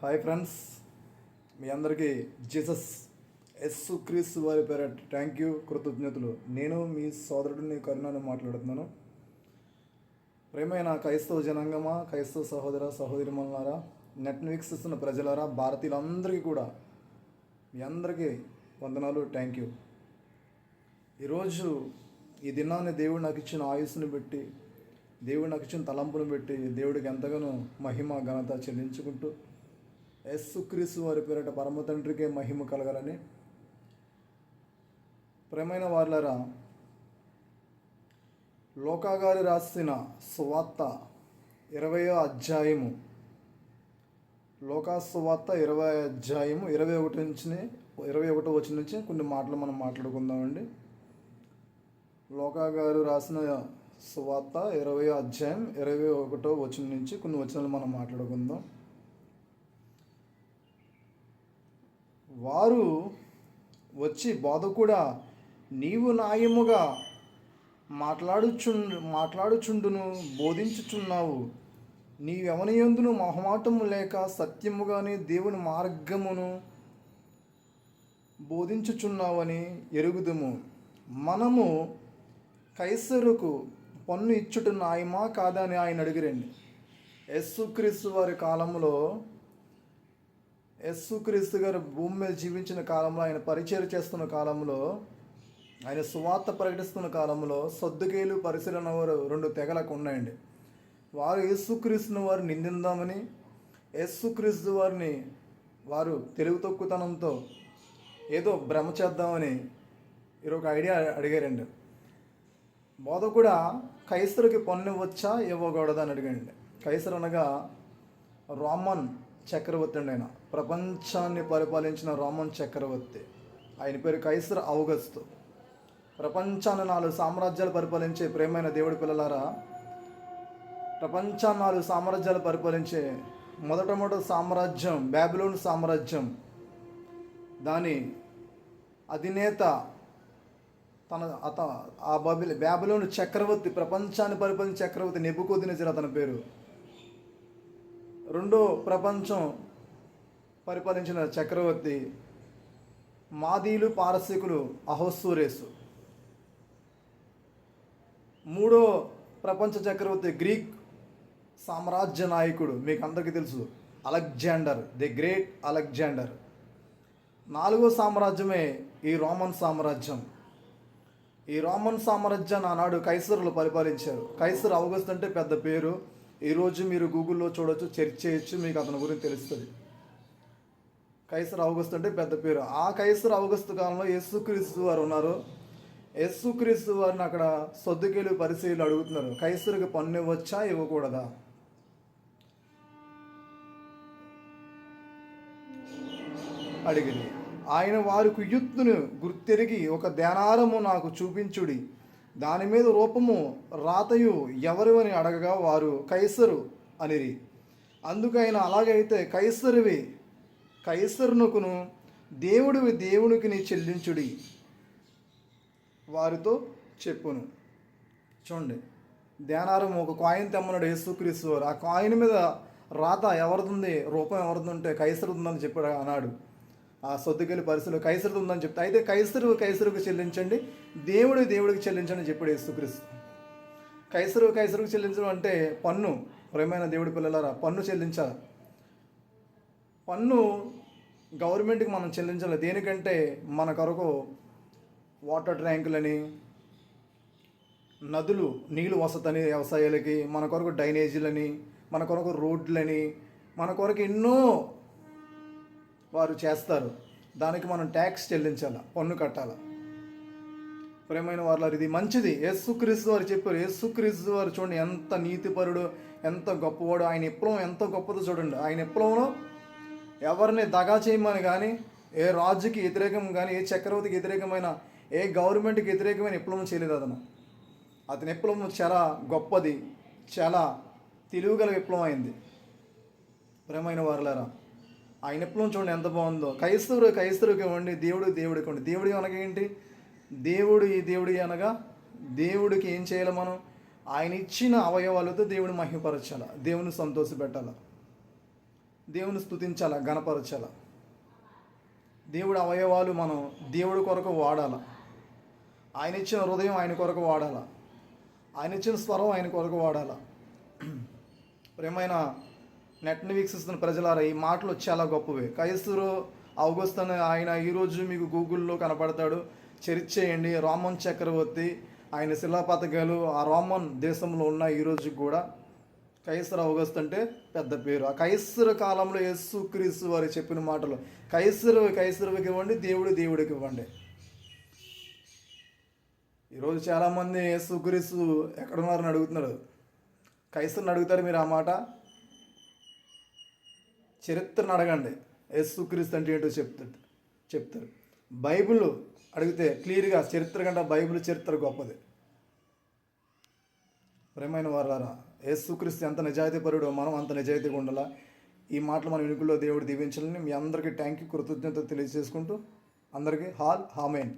Hi friends, మీ అందరికీ Jesus యేసుక్రీస్తు వారి పేర థ్యాంక్ యూ, కృతజ్ఞతలు. నేను మీ సోదరుడిని కరుణను మాట్లాడుతున్నాను. ప్రేమైన క్రైస్తవ జనాంగమా, క్రైస్తవ సహోదర సహోదరిమణులారా, నెట్ వీక్షిస్తున్న ప్రజలారా, భారతీయులందరికీ కూడా మీ అందరికీ వందనాలు, థ్యాంక్ యూ. ఈరోజు ఈ దినాన్ని దేవుడు నాకు ఇచ్చిన ఆయుస్సును బట్టి, దేవుడు నాకు ఇచ్చిన తలంపును బట్టి దేవుడికి ఎంతగానో మహిమ ఘనత చెల్లించుకుంటూ యేసుక్రీస్తు వారి పేరిట పరమ తండ్రికే మహిమ కలగాలని, ప్రేమైన వారులారా, లూకా గారు రాసిన సువార్త 20వ అధ్యాయము, లూకా సువార్త 20వ అధ్యాయము 21వ వచనం నుంచి కొన్ని మాటలు మనం మాట్లాడుకుందామండి. లూకా గారు రాసిన సువార్త 20వ అధ్యాయం 21వ వచనం నుంచి కొన్ని వచనాలు మనం మాట్లాడుకుందాం. వారు వచ్చి, బోధకుడా, నీవు న్యాయముగా మాట్లాడుచుండును బోధించుచున్నావు. నీవెవనియందును మొహమాటము లేక సత్యముగానే దేవుని మార్గమును బోధించుచున్నావని ఎరుగుదుము. మనము కైసరుకు పన్ను ఇచ్చుట న్యాయమా కాదా అని ఆయన అడిగిరండి. యేసుక్రీస్తు వారి కాలంలో, యేసుక్రీస్తు గారు భూమి మీద జీవించిన కాలంలో, ఆయన పరిచయం చేస్తున్న కాలంలో, ఆయన సువార్త ప్రకటిస్తున్న కాలంలో సద్దుకేలు పరిశీలన వారు 2 తెగలకు ఉన్నాయండి. వారు యేసుక్రీస్తుని వారు నిందిందామని, యేసుక్రీస్తు వారిని వారు తెలుగు తక్కువతనంతో ఏదో భ్రమ చేద్దామని ఒక ఐడియా అడిగారండి. బోధ కూడా కైసరుకి పన్ను ఇవ్వచ్చా ఇవ్వకూడదా అని అడిగాడండి. కైసరు అనగా రోమన్ చక్రవర్తి అండి. ఆయన ప్రపంచాన్ని పరిపాలించిన రోమన్ చక్రవర్తి. ఆయన పేరు కైసర్ ఔగస్తు. ప్రపంచాన్ని 4 సామ్రాజ్యాలు పరిపాలించే, ప్రేమైన దేవుడి పిల్లలారా, ప్రపంచాన్ని 4 సామ్రాజ్యాలు పరిపాలించే మొదటి సామ్రాజ్యం బాబిలోన్ సామ్రాజ్యం. దాని అధినేత బాబిలోన్ చక్రవర్తి, ప్రపంచాన్ని పరిపాలించే చక్రవర్తి నెబుకద్నెజర్ అతని పేరు. రెండో ప్రపంచం పరిపాలించిన చక్రవర్తి మాదీలు పారసీకులు అహోస్సూరేసు. మూడో ప్రపంచ చక్రవర్తి గ్రీక్ సామ్రాజ్య నాయకుడు, మీకు అందరికీ తెలుసు, అలెగ్జాండర్ ది గ్రేట్ అలెగ్జాండర్. 4వ సామ్రాజ్యమే ఈ రోమన్ సామ్రాజ్యం. ఈ రోమన్ సామ్రాజ్యాన్ని ఆనాడు కైసరులు పరిపాలించారు. కైసర్ ఔగస్తు అంటే పెద్ద పేరు. ఈరోజు మీరు గూగుల్లో చూడొచ్చు, సెర్చ్ చేయొచ్చు, మీకు అతని గురించి తెలుస్తుంది. కైసర్ ఔగస్తు అంటే పెద్ద పేరు. ఆ కైసర్ ఔగస్తు కాలంలో యేసుక్రీస్తు వారు ఉన్నారు. యేసుక్రీస్తు వారిని అక్కడ సొద్దుకేలు పరిశీలు అడుగుతున్నారు, కైసరుకి పన్ను ఇవ్వచ్చా ఇవ్వకూడదా అడిగింది. ఆయన వారి కుయుత్తును గుర్తెరిగి, ఒక దేనారము నాకు చూపించుడి, దాని మీద రూపము రాతయు ఎవరు అని అడగగా, వారు కైసరు అనిరి. అందుకైనా అలాగైతే కైసరునకును దేవుడివి దేవునికి నీ చెల్లించుడి వారితో చెప్పును. చూడండి, ధ్యానారం ఒక కాయిన్ తెమ్మన్నాడు యేసుక్రీస్తు వారు. ఆ కాయిన్ మీద రాత ఎవరిది, రూపం ఎవరిది ఉంటే కైసరు ఉందని చెప్పాడు అన్నాడు. ఆ సొద్దుకెళ్ళి పరిస్థితులు కైసరుది ఉందని చెప్తే, అయితే కైసరుకు చెల్లించండి, దేవుడికి చెల్లించండి అని చెప్పాడు యేసుక్రీస్తు. కైసరుకు చెల్లించడం అంటే పన్ను. ప్రేమైన దేవుడి పిల్లలారా, పన్ను చెల్లించాలి. పన్ను గవర్నమెంట్కి మనం చెల్లించాలి. దేనికంటే మన కొరకు వాటర్ ట్యాంకులని, నదులు నీళ్ళు వసతని వ్యవసాయాలకి, మన కొరకు డ్రైనేజీలని, మన కొరకు రోడ్లని, మన కొరకు ఎన్నో వారు చేస్తారు. దానికి మనం ట్యాక్స్ చెల్లించాలి, పన్ను కట్టాలి. ప్రేమైన వారు, ఇది మంచిది. యేసుక్రీస్తు వారు చెప్పారు. యేసుక్రీస్తు వారు చూడండి ఎంత నీతిపరుడు, ఎంత గొప్పవాడు. ఆయన విప్లవం ఎంత గొప్పదో చూడండి. ఆయన విప్లవంలో ఎవరిని దగా చేయమని కానీ, ఏ రాజుకి వ్యతిరేకం కానీ, ఏ చక్రవర్తికి వ్యతిరేకమైన, ఏ గవర్నమెంట్కి వ్యతిరేకమైన విప్లవం చేయలేదు అతని విప్లవం చాలా గొప్పది, చాలా తెలివిగల విప్లవం అయింది. ప్రేమైన వారులారా, ఆయన విప్లవం చూడండి ఎంత బాగుందో. కైసరుకి ఇవ్వండి, దేవుడికి ఇవ్వండి. దేవుడి అనగా ఏంటి? దేవుడి అనగా దేవుడికి ఏం చేయాలి మనం? ఆయన ఇచ్చిన అవయవాలతో దేవుని మహిమపరచాలి, దేవుని సంతోషపెట్టాలి. దేవుని స్తుతించాలా, గణపరచాలా. దేవుడి అవయవాలు మనం దేవుడి కొరకు వాడాలా. ఆయన ఇచ్చిన హృదయం ఆయన కొరకు వాడాలా. ఆయన ఇచ్చిన స్వరం ఆయన కొరకు వాడాలా. ప్రేమైన నెట్ని వీక్షిస్తున్న ప్రజలారా, ఈ మాటలు చాలా గొప్పవే. కైసరు ఔగుస్తు అనే ఆయన ఈరోజు మీకు గూగుల్లో కనపడతాడు. చరిత్ర చేయండి. రోమన్ చక్రవర్తి, ఆయన శిలాపతకాలు ఆ రోమన్ దేశంలో ఉన్న ఈరోజు కూడా కైసర్ ఔగుస్తు అంటే పెద్ద పేరు. ఆ కైసరు కాలంలో యేసుక్రీస్తు వారు చెప్పిన మాటలు, కైసరుకి ఇవ్వండి, దేవుడికి ఇవ్వండి. ఈరోజు చాలామంది యేసుక్రీస్తు ఎక్కడున్నారని అడుగుతున్నారు. కైసరుని అడుగుతారు మీరు ఆ మాట? చరిత్రను అడగండి, యేసుక్రీస్తు అంటే ఏంటో చెప్తారు. బైబిల్ అడిగితే క్లియర్గా చరిత్ర కంటే బైబిల్ చరిత్ర గొప్పది. ప్రేమైన వారారా, యేసుక్రీస్తు ఎంత నిజాయితీపరుడో మనం అంత నిజాయితీగా ఉండాలా. ఈ మాటలు మన వెనుకల్లో దేవుడు దీవించాలని మీ అందరికీ థ్యాంక్ యూ, కృతజ్ఞత తెలియజేసుకుంటూ అందరికీ ఆమేన్.